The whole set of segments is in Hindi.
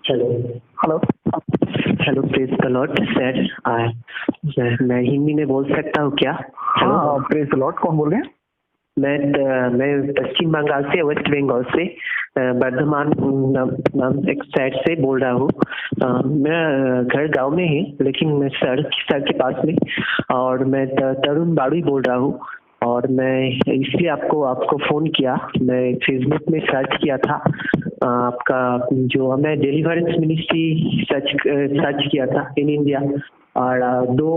Hello. Hello. Hello, praise the Lord sir. मैं हिंदी में बोल सकता हूँ क्या? हेलो। हाँ, प्रेज द लॉर्ड। कौन बोल रहे हैं? मैं पश्चिम बंगाल से, वेस्ट बंगाल से, बर्धमान नाम एक साइड से बोल रहा हूँ। मेरा घर गांव में है, लेकिन मैं सड़क के पास में, और मैं तरुण बाड़ू बोल रहा हूँ। और मैं इसलिए आपको फ़ोन किया। मैं फेसबुक में सर्च किया था आपका, जो मैं डिलीवरेंस मिनिस्ट्री सर्च किया था इन इंडिया, और दो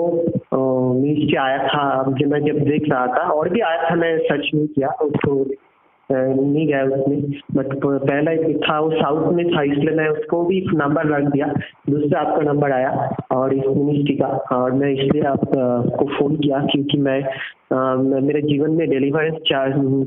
मिनिस्ट्री आया था जो मैं जब देख रहा था, और भी आया था, मैं सर्च नहीं किया उसको, नहीं गया उसमें। बट पहला एक था वो साउथ में था, इसलिए मैं उसको भी नंबर रख दिया। दूसरा आपका नंबर आया और इस मिनिस्ट्री का, और मैं इसलिए आपको फ़ोन किया क्योंकि मैं मेरे जीवन में डिलीवरेंस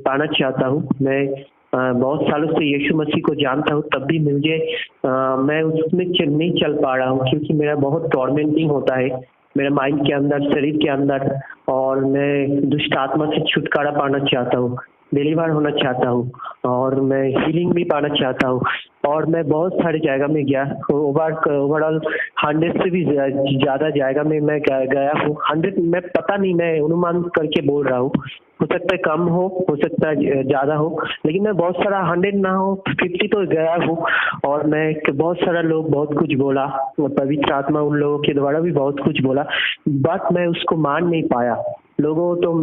पाना चाहता हूँ। मैं बहुत सालों से यीशु मसीह को जानता हूँ, तब भी मुझे मैं उसमें नहीं चल पा रहा हूँ, क्योंकि मेरा बहुत टॉर्मेंटिंग होता है मेरे माइंड के अंदर, शरीर के अंदर, और मैं दुष्ट आत्मा से छुटकारा पाना चाहता हूँ, डिलीवर होना चाहता हूँ, और मैं हीलिंग भी पाना चाहता हूँ। और मैं बहुत सारे जगह में गया, ओवरऑल 100 से भी ज़्यादा जगह में मैं गया हूँ। 100 मैं पता नहीं, मैं अनुमान करके बोल रहा हूँ, हो सकता है कम हो सकता है ज़्यादा हो, लेकिन मैं बहुत सारा 100 ना हो 50 तो गया हूँ। और मैं बहुत सारा लोग बहुत कुछ बोला, पवित्र आत्मा उन लोगों के द्वारा भी बहुत कुछ बोला, बट मैं उसको मान नहीं पाया। लोगों तो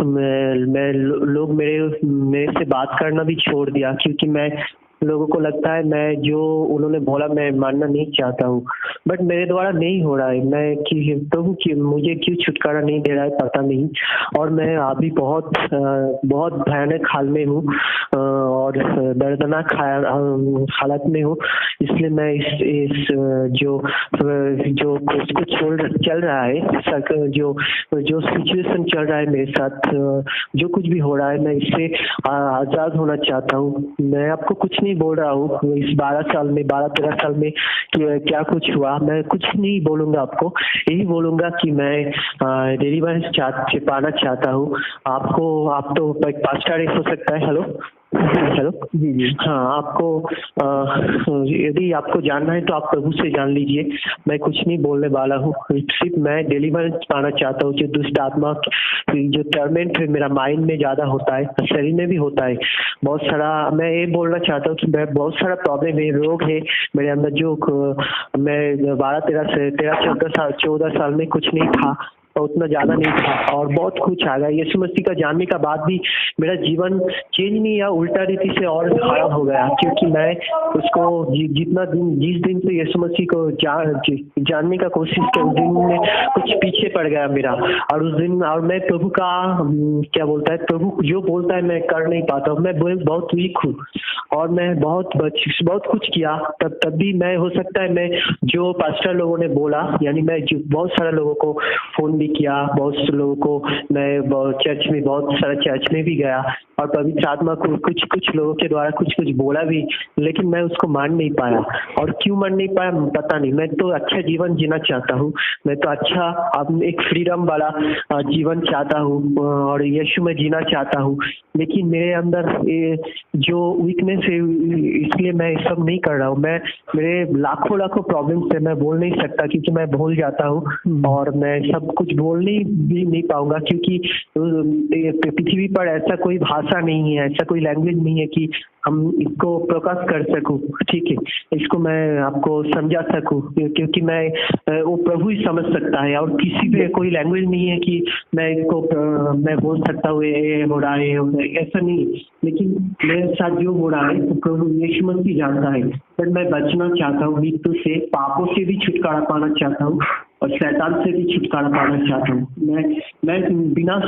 मैं लोग मेरे से बात करना भी छोड़ दिया, क्योंकि मैं लोगों को लगता है मैं जो उन्होंने बोला मैं मानना नहीं चाहता हूँ। बट मेरे द्वारा नहीं हो रहा है। मैं कि प्रभु कि मुझे क्यों छुटकारा नहीं दे रहा है पता नहीं। और मैं अभी बहुत भयानक हाल में हूँ, और दर्दनाक हालत में हूँ। इसलिए मैं इस जो कुछ चल रहा है, जो सिचुएशन चल रहा है मेरे साथ, जो कुछ भी हो रहा है, मैं इससे आज़ाद होना चाहता हूँ। मैं आपको कुछ नहीं बोल रहा हूँ इस 12-13 साल में क्या कुछ हुआ, मैं कुछ नहीं बोलूँगा आपको। यही बोलूँगा कि मैं डिलीवरेंस पाना चाहता हूँ। आप तो एक पास्टर हो सकता है। हेलो। जी। हाँ, आपको यदि आपको जानना है तो आप प्रभु से जान लीजिए। मैं कुछ नहीं बोलने वाला हूँ, सिर्फ मैं डिलीवरेंस पाना चाहता हूँ। जो दुष्ट आत्मा, जो टर्मेंट है मेरा माइंड में ज़्यादा होता है, शरीर में भी होता है बहुत सारा। मैं ये बोलना चाहता हूँ कि मैं बहुत सारा प्रॉब्लम है, रोग है मेरे अंदर, जो मैं 14 साल में कुछ नहीं था, उतना ज़्यादा नहीं था, और बहुत कुछ आ गया। यीशु मसीह का जानने का बाद भी मेरा जीवन चेंज नहीं हुआ, उल्टा रीति से और खराब हो गया, क्योंकि मैं उसको जिस दिन से यीशु मसीह को जानने का कोशिश की, उस दिन में कुछ पीछे पड़ गया मेरा। और उस दिन, और मैं प्रभु का क्या बोलता है, प्रभु जो बोलता है मैं कर नहीं पाता हूँ। मैं बहुत वीक हूँ, और मैं बहुत कुछ किया, तब भी मैं, हो सकता है मैं जो पास्टर लोगों ने बोला, यानी मैं बहुत सारे लोगों को फ़ोन भी किया, बहुत से लोगों को मैं बहुत सारा चर्च में भी गया, और पवित्र आत्मा को कुछ लोगों के द्वारा कुछ बोला भी, लेकिन मैं उसको मान नहीं पाया। और क्यों मान नहीं पाया पता नहीं। मैं तो अच्छा जीवन जीना चाहता हूँ, मैं तो अच्छा एक फ्रीडम वाला जीवन चाहता हूँ, और यीशु में जीना चाहता हूँ, लेकिन मेरे अंदर जो वीकनेस है, इसलिए मैं सब नहीं कर रहा हूँ। मेरे लाखों प्रॉब्लम से मैं बोल नहीं सकता, क्योंकि मैं भूल जाता हूँ, और मैं सब कुछ बोलने भी नहीं पाऊंगा, क्योंकि पृथ्वी पर ऐसा कोई भाषा नहीं है, ऐसा कोई लैंग्वेज नहीं है कि हम इसको प्रकाश कर सकूं। ठीक है, इसको मैं आपको समझा सकूं, क्योंकि मैं वो प्रभु ही समझ सकता है, और किसी भी कोई लैंग्वेज नहीं है कि मैं इसको मैं बोल सकता हूँ ये हो रहा है, ऐसा नहीं। लेकिन मेरे साथ जो हो रहा है तो प्रभु यीशु मसीह जानता है। पर मैं बचना चाहता हूँ मृत्यु से, पापों से भी छुटकारा पाना चाहता हूँ, और शैतान से भी छुटकारा पाना चाहता हूँ। मैं विनाश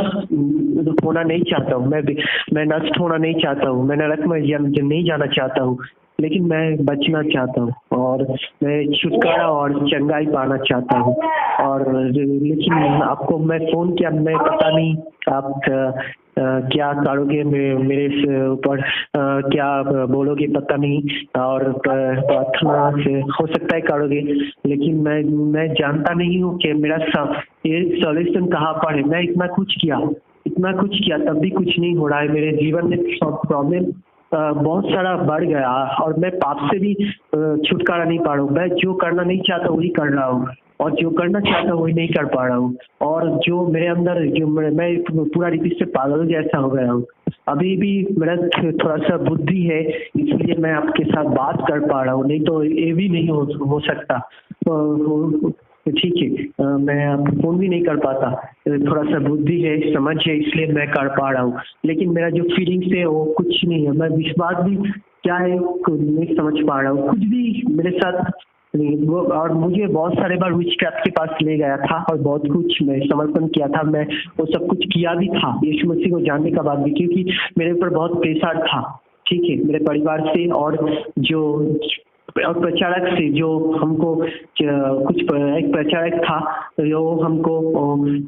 होना नहीं चाहता हूँ, मैं नष्ट होना नहीं चाहता हूँ, मैं नरक में नहीं जाना चाहता हूँ, लेकिन मैं बचना चाहता हूँ, और मैं छुटकारा और चंगाई पाना चाहता हूँ। और लेकिन आपको मैं फ़ोन किया, मैं पता नहीं आप क्या करोगे मेरे ऊपर, क्या बोलोगे पता नहीं, और प्रार्थना से हो सकता है करोगे, लेकिन मैं जानता नहीं हूँ कि मेरा ये सॉल्यूशन कहाँ पर है। मैं इतना कुछ किया, तब भी कुछ नहीं हो रहा है। मेरे जीवन में सब प्रॉब्लम बहुत सारा बढ़ गया और मैं पाप से भी छुटकारा नहीं पा रहा हूँ। मैं जो करना नहीं चाहता वही कर रहा हूँ और जो करना चाहता हूँ वही नहीं कर पा रहा हूँ। और जो मेरे अंदर जो मैं पूरा रीति से पागल जैसा हो गया हूँ। अभी भी मेरा थोड़ा सा बुद्धि है, इसलिए मैं आपके साथ बात कर पा रहा हूँ, नहीं तो ये भी नहीं हो सकता। ठीक है, मैं आपको फोन भी नहीं कर पाता। थोड़ा सा बुद्धि है, समझ है, इसलिए मैं कर पा रहा हूँ। लेकिन मेरा जो फीलिंग्स है वो कुछ नहीं है। मैं विश्वास भी क्या है कुछ नहीं समझ पा रहा हूँ, कुछ भी मेरे साथ नहीं। वो और मुझे बहुत सारे बार विचक्राफ्ट के पास ले गया था और बहुत कुछ मैं समर्पण किया था। मैं वो सब कुछ किया भी था यीशु मसीह को जानने का बाद भी, क्योंकि मेरे ऊपर बहुत प्रेशर था। ठीक है, मेरे परिवार से और जो और प्रचारक से, जो हमको कुछ एक प्रचारक था जो हमको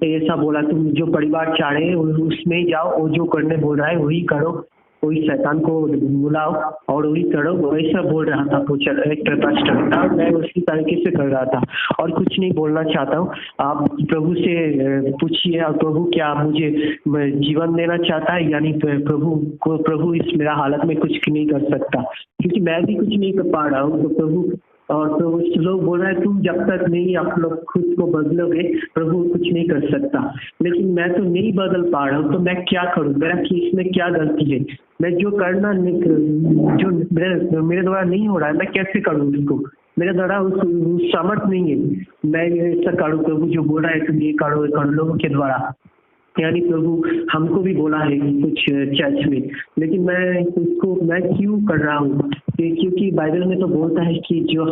ऐसा बोला, तुम जो परिवार चाह रहे हो उसमें जाओ, वो जो करने बोल रहा है वही करो, वही शैतान को बुलाओ और वही करो, वैसा बोल रहा था एक पास्टर था। मैं उसी तरीके से कर रहा था और कुछ नहीं बोलना चाहता हूँ। आप प्रभु से पूछिए और प्रभु क्या मुझे जीवन देना चाहता है, यानी प्रभु इस मेरा हालत में कुछ नहीं कर सकता, क्योंकि मैं भी कुछ नहीं कर पा रहा हूँ। तो प्रभु और तो लोग बोल रहे हैं तुम जब तक नहीं आप लोग खुद को बदलोगे प्रभु कुछ नहीं कर सकता। लेकिन मैं तो नहीं बदल पा रहा हूँ, तो मैं क्या करूँ? मेरा इसमें क्या गलती है? मैं जो करना जो मेरे द्वारा नहीं हो रहा है, मैं कैसे करूँ उसको? मेरे द्वारा उस सामर्थ नहीं है मैं ऐसा करूँ। प्रभु जो बोल रहा है तुम ये करो लोगों के द्वारा, यानी प्रभु हमको भी बोला है कुछ चर्च में, लेकिन मैं क्यों कर रहा हूँ? क्योंकि बाइबल में तो बोलता है कि जो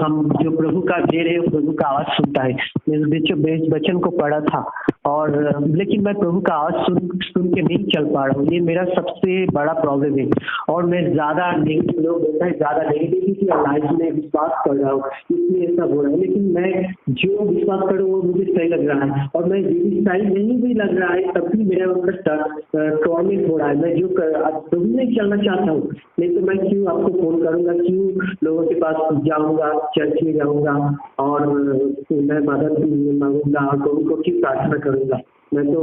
प्रभु का देर है प्रभु का आवाज सुनता है। मैं वचन को पढ़ा था और लेकिन मैं प्रभु का आवाज सुन के नहीं चल पा रहा हूँ। ये मेरा सबसे बड़ा प्रॉब्लम है। और मैं ज्यादा लोग बोलता है ज्यादा नेगेटिविटी और लाइफ में विश्वास कर रहा हूँ, इसलिए ऐसा बोल रहा है। लेकिन मैं जो विश्वास कर रहा हूँ वो मुझे सही लग रहा है और मैं सही नहीं भी लग रहा है तब भी मेरे ऊपर टॉर्मेंट हो रहा है। मैं जो प्रभु नहीं चलना चाहता हूँ, नहीं तो मैं क्यों आपको फोन करूंगा, क्यों लोगों के पास जाऊंगा, चर्च में जाऊंगा और मैं मदद मांगूंगा और प्रभु को क्यों प्रार्थना करूंगा? मैं तो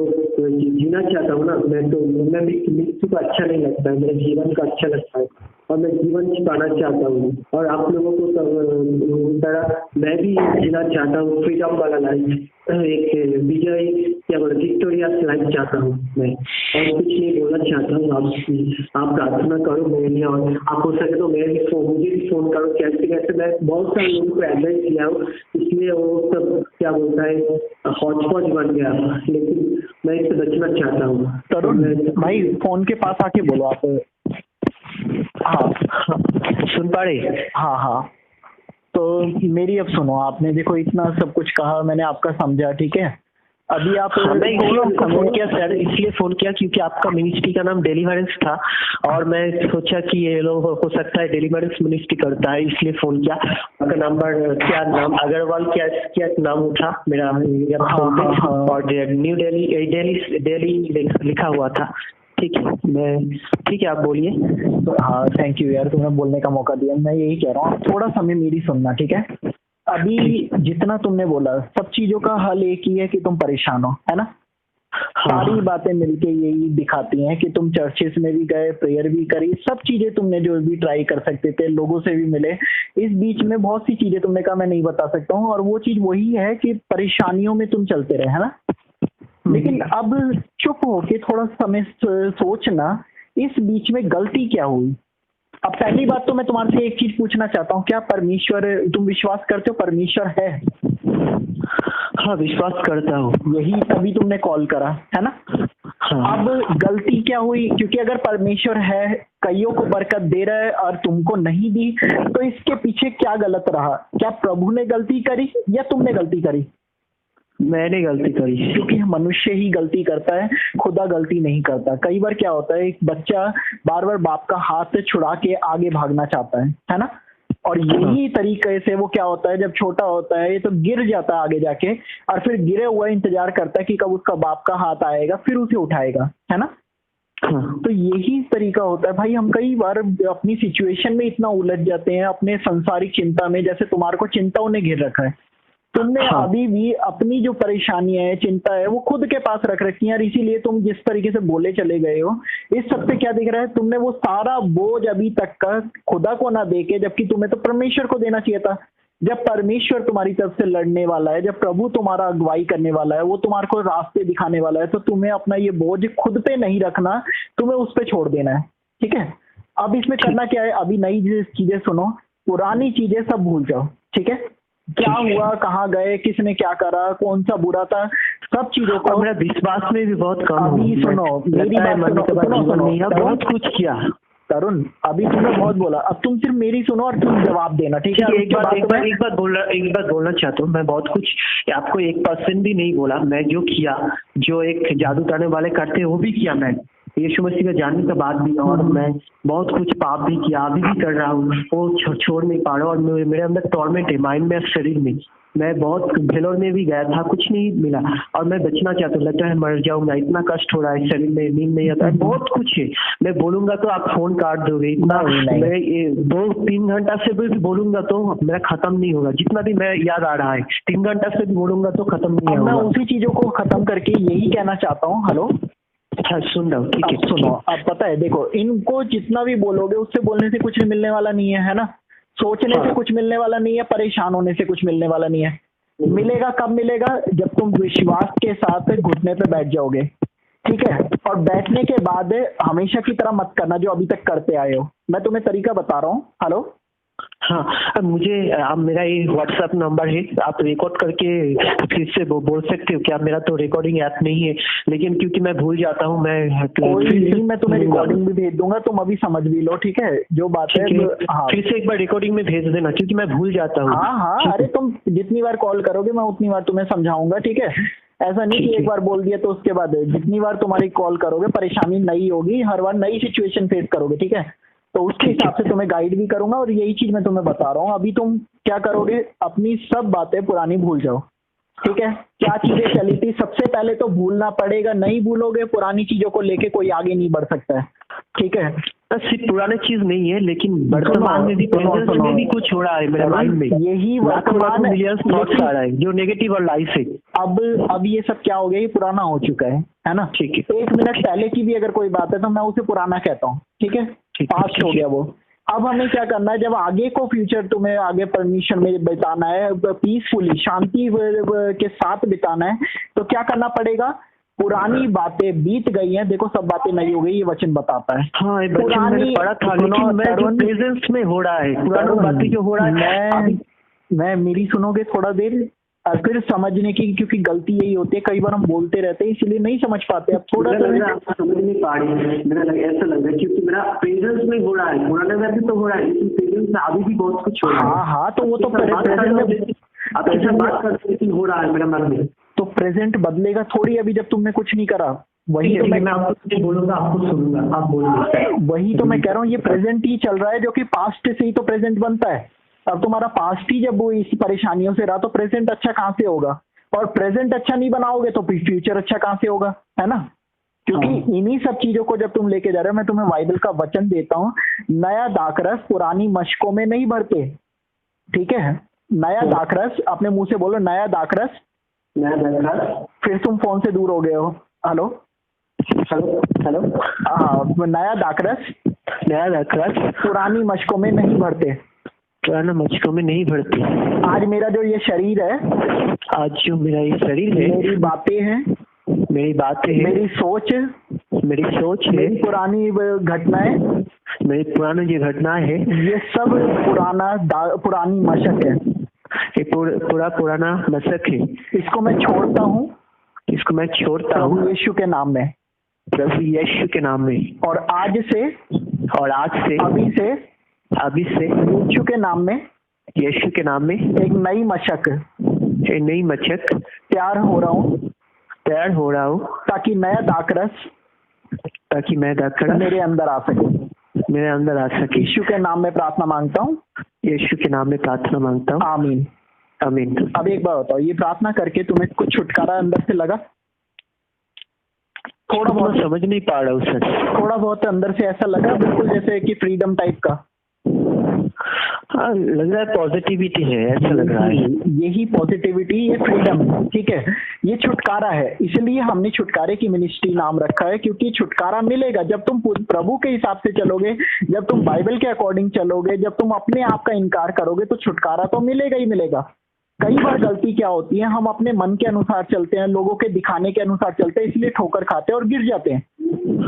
जीना चाहता हूँ ना। मैं मृत्यु को अच्छा नहीं लगता है, मेरे जीवन का अच्छा लगता है और मैं जीवन पाना चाहता हूँ। और आप लोगों को तरह मैं भी जीना चाहता हूँ, फ्रीडम वाला लाइफ, एक विजय क्या बोले विक्टोरियस लाइफ चाहता हूँ मैं। और कुछ नहीं बोलना चाहता हूँ। आप प्रार्थना करो मेरे लिए और आप हो सके तो मुझे भी फोन करो। कैसे मैं बहुत सारे लोगों को एडवाइस किया हूँ, इसलिए वो सब क्या बोलता है हॉटस्पॉट बन गया। लेकिन मैं इससे बचना चाहता हूँ। तरुण भाई फोन के पास आके बोलो आप। हाँ सुन पा रहे? हाँ तो मेरी अब सुनो, आपने देखो इतना सब कुछ कहा, मैंने आपका समझा, ठीक है। अभी आप मैं इसलिए फोन किया सर, इसलिए फोन किया क्योंकि आपका मिनिस्ट्री का नाम डिलीवरेंस था और मैं सोचा कि ये लोग हो सकता है डिलीवरेंस मिनिस्ट्री करता है, इसलिए फोन किया। आपका नंबर क्या नाम अग्रवाल क्या नाम उठा मेरा फोन पे और न्यू दिल्ली लिखा हुआ था। ठीक है आप बोलिए। तो हाँ थैंक यू यार, तुम्हें बोलने का मौका दिया। मैं यही कह रहा हूँ थोड़ा समय मेरी सुनना, ठीक है। अभी जितना तुमने बोला सब चीजों का हल एक ही है कि तुम परेशान हो, है ना। सारी बातें मिलके यही दिखाती हैं कि तुम चर्चेस में भी गए, प्रेयर भी करी, सब चीजें तुमने जो भी ट्राई कर सकते थे, लोगों से भी मिले। इस बीच में बहुत सी चीजें तुमने कहा मैं नहीं बता सकता हूँ, और वो चीज वही है कि परेशानियों में तुम चलते रहे, है ना। लेकिन अब चुप होके थोड़ा समय सोचना, इस बीच में गलती क्या हुई। अब पहली बात तो मैं तुम्हारे से एक चीज पूछना चाहता हूँ, क्या परमेश्वर, तुम विश्वास करते हो परमेश्वर है? हाँ विश्वास करता हूँ। यही तभी तुमने कॉल करा, है ना। हाँ। अब गलती क्या हुई? क्योंकि अगर परमेश्वर है, कईयों को बरकत दे रहा है और तुमको नहीं दी, तो इसके पीछे क्या गलत रहा? क्या प्रभु ने गलती करी या तुमने गलती करी? मैंने गलती करी। क्योंकि मनुष्य ही गलती करता है, खुदा गलती नहीं करता। कई बार क्या होता है, एक बच्चा बार बार बाप का हाथ से छुड़ा के आगे भागना चाहता है ना। और यही तरीके से वो क्या होता है, जब छोटा होता है तो गिर जाता है आगे जाके, और फिर गिरे हुआ इंतजार करता है कि कब उसका बाप का हाथ आएगा फिर उसे उठाएगा, है ना। तो यही तरीका होता है भाई। हम कई बार अपनी सिचुएशन में इतना उलझ जाते हैं अपने संसारिक चिंता में, जैसे तुम्हारे को चिंताओं ने घेर रखा है, तुमने हाँ। अभी भी अपनी जो परेशानियां है, चिंता है, वो खुद के पास रख रखी है, और इसीलिए तुम जिस तरीके से बोले चले गए हो, इस सब पे क्या दिख रहा है, तुमने वो सारा बोझ अभी तक का खुदा को ना देके, जबकि तुम्हें तो परमेश्वर को देना चाहिए था। जब परमेश्वर तुम्हारी तरफ से लड़ने वाला है, जब प्रभु तुम्हारा अगुवाई करने वाला है, वो तुम्हारे को रास्ते दिखाने वाला है, तो तुम्हें अपना ये बोझ खुद पे नहीं रखना, तुम्हें उस पे छोड़ देना है। ठीक है, अब इसमें करना क्या है, अभी नई चीजें सुनो, पुरानी चीजें सब भूल जाओ। ठीक है, क्या हुआ, कहाँ गए, किसने क्या करा, कौन सा बुरा था, सब चीजों को। मेरा विश्वास में भी बहुत कम अभी सुनो मेरी बात, बहुत कुछ किया तरुण, अभी तुमने बहुत बोला, अब तुम सिर्फ मेरी सुनो और तुम जवाब देना। ठीक है, एक बात बोलना चाहता हूँ। मैं बहुत कुछ आपको 1% भी नहीं बोला। मैं जो किया, जो एक जादू टोने वाले करते हैं वो भी किया। मैं यीशु मसीह का जानने के बाद भी, और मैं बहुत कुछ पाप भी किया, अभी भी कर रहा हूँ, वो छोड़ नहीं पा रहा हूँ। और मेरे अंदर टॉर्मेंट है, माइंड में, शरीर में। मैं बहुत भेलोर में भी गया था, कुछ नहीं मिला, और मैं बचना चाहता हूँ। लगता है मर जाऊंगा, इतना कष्ट हो रहा है शरीर में, नींद नहीं आता है, बहुत कुछ है। मैं बोलूंगा तो आप फोन काट दोगे इतना। मैं 2-3 घंटा से भी बोलूंगा तो मेरा खत्म नहीं होगा। जितना भी मैं याद आ रहा है, 3 घंटा से भी बोलूंगा तो खत्म नहीं होगा। मैं उसी चीजों को खत्म करके यही कहना चाहता हूँ। हेलो, हाँ सुन रहा हूँ। ठीक है, सुनो। अब पता है, देखो, इनको जितना भी बोलोगे उससे बोलने से कुछ मिलने वाला नहीं है ना। सोचने से कुछ मिलने वाला नहीं है, परेशान होने से कुछ मिलने वाला नहीं है। मिलेगा कब मिलेगा, जब तुम विश्वास के साथ घुटने पे बैठ जाओगे। ठीक है, और बैठने के बाद हमेशा की तरह मत करना जो अभी तक करते आए हो। मैं तुम्हें तरीका बता रहा हूँ। हेलो, हाँ, अब मुझे आप मेरा ये व्हाट्सएप नंबर है, आप रिकॉर्ड करके फिर से बोल सकते हो क्या? मेरा तो रिकॉर्डिंग ऐप नहीं है, लेकिन क्योंकि मैं भूल जाता हूँ। मैं तुम्हें रिकॉर्डिंग भी भेज दूंगा, तुम अभी समझ भी लो। ठीक है, जो बात है। हाँ, फिर से एक बार रिकॉर्डिंग में भेज देना, क्योंकि मैं भूल जाता हूँ। हाँ, अरे तुम जितनी बार कॉल करोगे मैं उतनी बार तुम्हें समझाऊंगा। ठीक है, ऐसा नहीं कि एक बार बोल दिया तो उसके बाद जितनी बार तुम्हारी कॉल करोगे परेशानी नई होगी, हर बार नई सिचुएशन फेस करोगे। ठीक है, तो उसके हिसाब से तुम्हें गाइड भी करूंगा, और यही चीज मैं तुम्हें बता रहा हूँ। अभी तुम क्या करोगे, अपनी सब बातें पुरानी भूल जाओ। ठीक है, क्या चीजें चली थी, सबसे पहले तो भूलना पड़ेगा। नहीं भूलोगे पुरानी चीजों को लेके कोई आगे नहीं बढ़ सकता है। ठीक है, सिर्फ पुराने चीज नहीं है, लेकिन वर्तमान में भी, प्रेजेंट में भी कुछ हो रहा है मेरे माइंड में। यही वर्तमान थॉट्स आ रहा है जो नेगेटिव और लाइफ है। अब ये सब क्या हो गया, ये पुराना हो चुका है ना। ठीक है, 1 मिनट पहले की भी अगर कोई बात है तो मैं उसे पुराना कहता हूँ। ठीक है, पास्ट हो गया वो। अब हमें क्या करना है, जब आगे को फ्यूचर तुम्हें आगे परमिशन में बिताना है, पीसफुली, शांति के साथ बिताना है, तो क्या करना पड़ेगा, पुरानी बातें बीत गई हैं, देखो सब बातें नई हो गई, ये वचन बताता है। हाँ, पुरानी पढ़ा था, लेकिन मैं जो प्रेजेंस में हो रहा है, पुरानी बातें जो हो रहा है, मैं मेरी सुनोगे थोड़ा देर, और फिर समझने की, क्योंकि गलती यही होती है, कई बार हम बोलते रहते हैं इसलिए नहीं समझ पाते। अब थोड़ा सा समझ नहीं पा रही है, मेरा ऐसा लग रहा है, क्योंकि मेरा प्रेजेंस में हो रहा है, पुराने में भी तो हो रहा है, लेकिन प्रेजेंस में अभी भी बहुत कुछ हो रहा है। हाँ, तो वो तो प्रेजेंट में आप बात करते, लेकिन हो रहा है मेरा मन में। तो प्रेजेंट बदलेगा थोड़ी अभी, जब तुमने कुछ नहीं करा। वही तो मैं आपको बोलूंगा, आपको सुनूंगा, आप बोलिए। वही तो मैं कह रहा हूँ, ये प्रेजेंट ही चल रहा है, जो कि पास्ट से ही तो प्रेजेंट बनता है। अब तुम्हारा पास्ट ही जब वो इस परेशानियों से रहा, तो प्रेजेंट अच्छा कहाँ से होगा, और प्रेजेंट अच्छा नहीं बनाओगे तो फ्यूचर अच्छा कहाँ से होगा, है ना। क्योंकि इन्हीं सब चीजों को जब तुम लेके जा रहे हो, मैं तुम्हें बाइबल का वचन देता हूँ, नया दाखरस पुरानी मशकों में नहीं भरते। ठीक है, नया दाखरस, अपने मुंह से बोलो, नया दाखरस। नया दाखरस। फिर तुम फोन से दूर हो गए हो। हेलो, हेलो, हाँ, नया दाखरस पुरानी मशकों में नहीं भरते। पुराना मशकों में नहीं भरते। आज मेरा जो ये शरीर है, आज जो मेरा ये शरीर है, मेरी बातें हैं, मेरी सोच है, मेरी पुरानी घटनाएं, मेरी पुरानी जो घटनाएं है, ये सब पुरानी मशक है। ये पुराना मशक है। इसको मैं छोड़ता हूँ, प्रभु यीशु के नाम में, प्रभु यीशु के नाम में। और आज से अभी से यीशु के नाम में एक नई मशक तैयार हो रहा हूँ, ताकि नया दाखरस मेरे अंदर आ सके। यीशु के नाम में प्रार्थना मांगता हूँ। आमीन। अब एक बार बताओ, ये प्रार्थना करके तुम्हें कुछ छुटकारा अंदर से लगा? थोड़ा बहुत समझ नहीं पा रहा हूँ सर। थोड़ा बहुत अंदर से ऐसा लगा, बिल्कुल जैसे कि फ्रीडम टाइप का। हाँ, लग रहा है पॉजिटिविटी है, ऐसा लग रहा है। यही पॉजिटिविटी, ये फ्रीडम है, ठीक है, ये छुटकारा है। इसलिए हमने छुटकारे की मिनिस्ट्री नाम रखा है, क्योंकि छुटकारा मिलेगा जब तुम प्रभु के हिसाब से चलोगे, जब तुम बाइबल के अकॉर्डिंग चलोगे, जब तुम अपने आप का इनकार करोगे तो छुटकारा तो मिलेगा ही मिलेगा। कई बार गलती क्या होती है, हम अपने मन के अनुसार चलते हैं, लोगों के दिखाने के अनुसार चलते हैं, इसलिए ठोकर खाते हैं और गिर जाते हैं।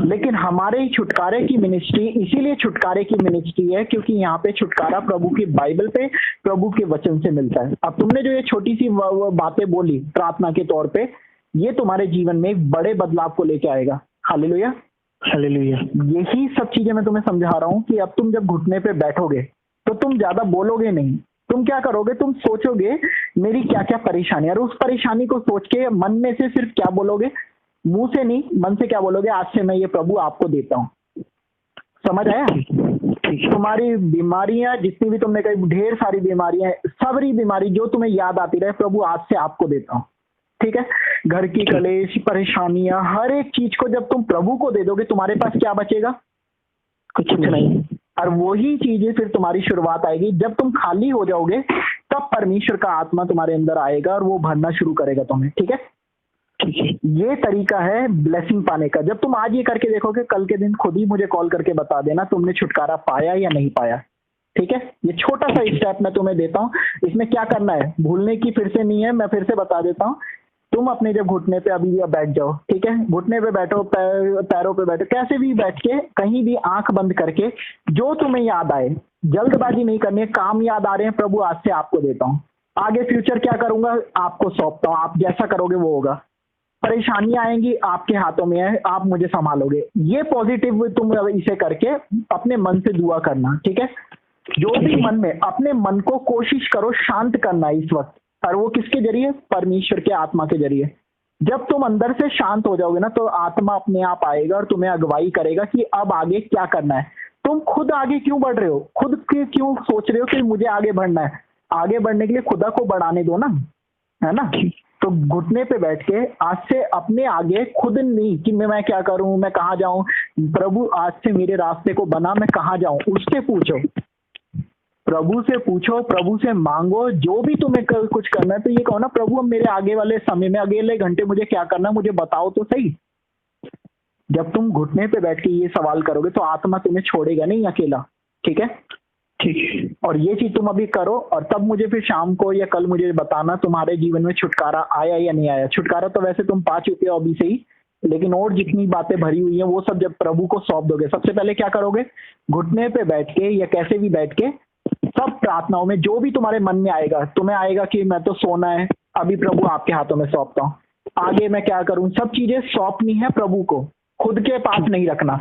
लेकिन हमारे छुटकारे की मिनिस्ट्री इसीलिए छुटकारे की मिनिस्ट्री है क्योंकि यहाँ पे छुटकारा प्रभु की बाइबल पे, प्रभु के वचन से मिलता है। अब तुमने जो ये छोटी सी बातें बोली प्रार्थना के तौर पे, ये तुम्हारे जीवन में एक बड़े बदलाव को लेके आएगा। Hallelujah, hallelujah. यही सब चीजें मैं तुम्हें समझा रहा हूँ कि अब तुम जब घुटने पे बैठोगे तो तुम ज्यादा बोलोगे नहीं। तुम क्या करोगे, तुम सोचोगे मेरी क्या क्या परेशानी, और उस परेशानी को सोच के मन में से सिर्फ क्या बोलोगे, मुंह से नहीं, मन से क्या बोलोगे, आज से मैं ये प्रभु आपको देता हूँ। समझ आया? तुम्हारी बीमारियां जितनी भी तुमने कही, ढेर सारी बीमारियां, सारी बीमारी जो तुम्हें याद आती रहे, प्रभु आज से आपको देता हूँ। ठीक है, घर की कलेश, परेशानियां, हर एक चीज को जब तुम प्रभु को दे दोगे, तुम्हारे पास क्या बचेगा? कुछ नहीं। और वही चीजें फिर तुम्हारी शुरुआत आएगी जब तुम खाली हो जाओगे, तब परमेश्वर का आत्मा तुम्हारे अंदर आएगा और वो भरना शुरू करेगा तुम्हें। ठीक है, ये तरीका है ब्लेसिंग पाने का। जब तुम आज ये करके देखोगे, कल के दिन खुद ही मुझे कॉल करके बता देना तुमने छुटकारा पाया या नहीं पाया। ठीक है, ये छोटा सा स्टेप मैं तुम्हें देता हूँ। इसमें क्या करना है, भूलने की फिर से नहीं है, मैं फिर से बता देता हूँ। तुम अपने जब घुटने पे अभी बैठ जाओ, ठीक है, घुटने पे बैठो, पैरों पे बैठो, कैसे भी बैठ के, कहीं भी आंख बंद करके, जो तुम्हें याद आए, जल्दबाजी नहीं करनी है। काम याद आ रहे हैं, प्रभु आज से आपको देता हूँ, आगे फ्यूचर क्या करूंगा आपको सौंपता हूँ, आप जैसा करोगे वो होगा। परेशानियां आएंगी, आपके हाथों में है, आप मुझे संभालोगे। ये पॉजिटिव तुम इसे करके अपने मन से दुआ करना। ठीक है, जो भी मन में, अपने मन को कोशिश करो शांत करना इस वक्त, और वो किसके जरिए? परमेश्वर के आत्मा के जरिए। जब तुम अंदर से शांत हो जाओगे ना, तो आत्मा अपने आप आएगा और तुम्हें अगुवाई करेगा कि अब आगे क्या करना है। तुम खुद आगे क्यों बढ़ रहे हो, खुद क्यों सोच रहे हो कि मुझे आगे बढ़ना है? आगे बढ़ने के लिए खुदा को बढ़ाने दो ना, है ना। तो घुटने पे बैठ के आज से अपने आगे, खुद नहीं कि मैं क्या करूं, मैं कहाँ जाऊं, प्रभु आज से मेरे रास्ते को बना, मैं कहाँ जाऊं, उससे पूछो, प्रभु से पूछो, प्रभु से मांगो। जो भी तुम्हें कुछ करना है तो ये कहो ना, प्रभु अब मेरे आगे वाले समय में, अगले घंटे मुझे क्या करना है, मुझे बताओ तो सही। जब तुम घुटने पे बैठ के ये सवाल करोगे तो आत्मा तुम्हें छोड़ेगा नहीं अकेला। ठीक है, ठीक है। और ये चीज तुम अभी करो, और तब मुझे फिर शाम को या कल मुझे बताना तुम्हारे जीवन में छुटकारा आया या नहीं आया। छुटकारा तो वैसे तुम पा चुके हो अभी से ही, लेकिन और जितनी बातें भरी हुई हैं वो सब जब प्रभु को सौंप दोगे, सबसे पहले क्या करोगे, घुटने पे बैठ के या कैसे भी बैठ के, सब प्रार्थनाओं में जो भी तुम्हारे मन में आएगा, तुम्हें आएगा कि मैं तो सोना है, अभी प्रभु आपके हाथों में सौंपता हूँ, आगे मैं क्या करूं, सब चीजें सौंपनी है प्रभु को, खुद के पास नहीं रखना।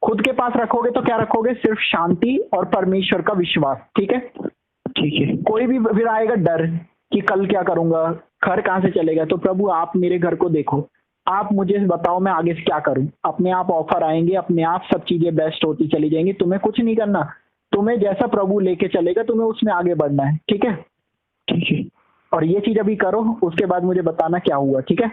खुद के पास रखोगे तो क्या रखोगे, सिर्फ शांति और परमेश्वर का विश्वास। ठीक है, ठीक है। कोई भी फिर आएगा डर कि कल क्या करूंगा, घर कहाँ से चलेगा, तो प्रभु आप मेरे घर को देखो, आप मुझे बताओ मैं आगे से क्या करूं। अपने आप ऑफर आएंगे, अपने आप सब चीजें बेस्ट होती चली जाएंगी। तुम्हें कुछ नहीं करना, तुम्हें जैसा प्रभु लेके चलेगा तुम्हें उसमें आगे बढ़ना है। ठीक है, ठीक है। और ये चीज अभी करो, उसके बाद मुझे बताना क्या हुआ। ठीक है,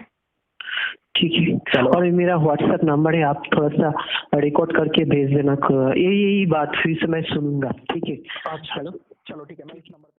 ठीक है। चलो, और मेरा व्हाट्सएप नंबर है, आप थोड़ा सा रिकॉर्ड करके भेज देना, यही बात फिर से मैं सुनूंगा। ठीक है, चलो चलो, ठीक है, मैं इस नंबर